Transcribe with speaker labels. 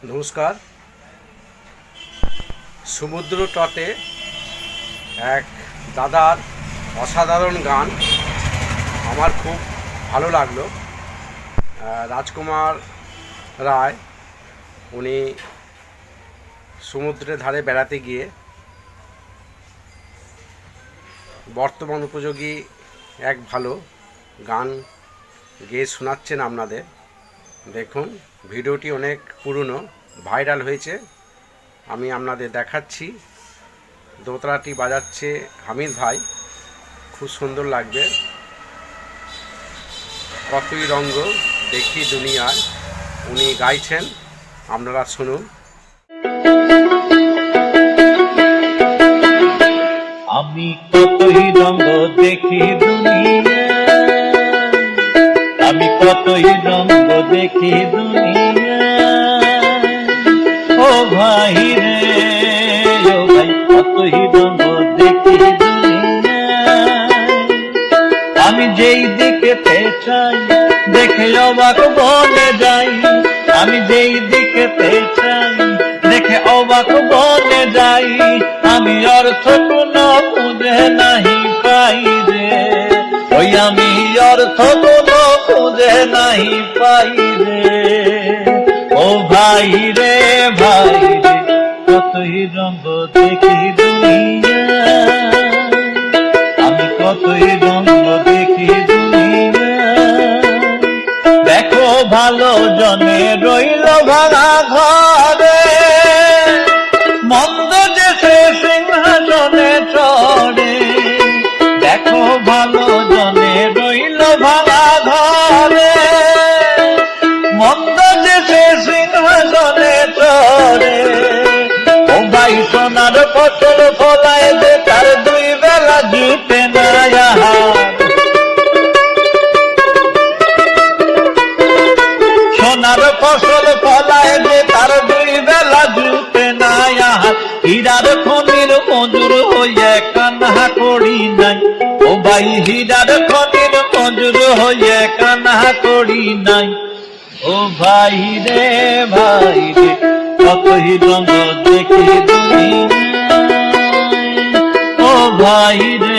Speaker 1: নমস্কার। সমুদ্র তটে এক দাদার অসাধারণ গান আমার খুব ভালো লাগলো। রাজকুমার রায় উনি সমুদ্রের ধারে বেড়াতে গিয়ে বর্তমান উপযোগী এক ভালো গান গেয়ে শোনাচ্ছেন আপনাদের। দেখুন, ভিডিওটি অনেক পুরনো, ভাইরাল হয়েছে। আমি আপনাদের দেখাচ্ছি। দোতরাটি বাজাচ্ছে হামিদ ভাই, খুব সুন্দর লাগবে। কতই রঙ্গ দেখি দুনিয়ায় উনি গাইছেন, আপনারা শুনুন।
Speaker 2: আমি কতই রঙ্গ দেখি দুনিয়ায়, আমি কতই রঙ্গ দেখি দুনিয়ায়, ও ভাই রে ও ভাই, কতই রঙ্গ দেখি দুনিয়ায়। আমি যেই দিকে চাই দেখে অবাক বনে যাই, আমি যেই দিকে চাই দেখে অবাক বনে যাই। আমি অর্থ কোনো খুঁজে নাহি পাই রে, ওই আমি অর্থ কোনো খুঁজে নাহি পাই রে। ও ভাই রে ভাই রে, কতই রঙ্গ দেখি দুনিয়ায়, আমি কতই রঙ্গ দেখি দুনিয়ায়। দেখো ভালো জনে রইল ভাঙা ঘরে, মন্দ যে সে সিংহাসনে চড়ে। দেখো ভালো জনে রইল ভাঙা ঘরে, মন্দ যে সে সিংহাসনে চড়ে। ও ভাই সোনার ফসল ফলায় যে তার দুই বেলা জুটে না আহার, সোনার ফসল ফলায় যে তার দুই বেলা জুটে না আহার। হীরার খনির মজুর হইয়া কান্না করি নাই, ও ভাই হীরার খনির মজুর হইয়া কান্না করি নাই। ও ভাই রে ভাই রে, কতই রঙ্গ দেখি দুনিয়ায়, ও ভাই রে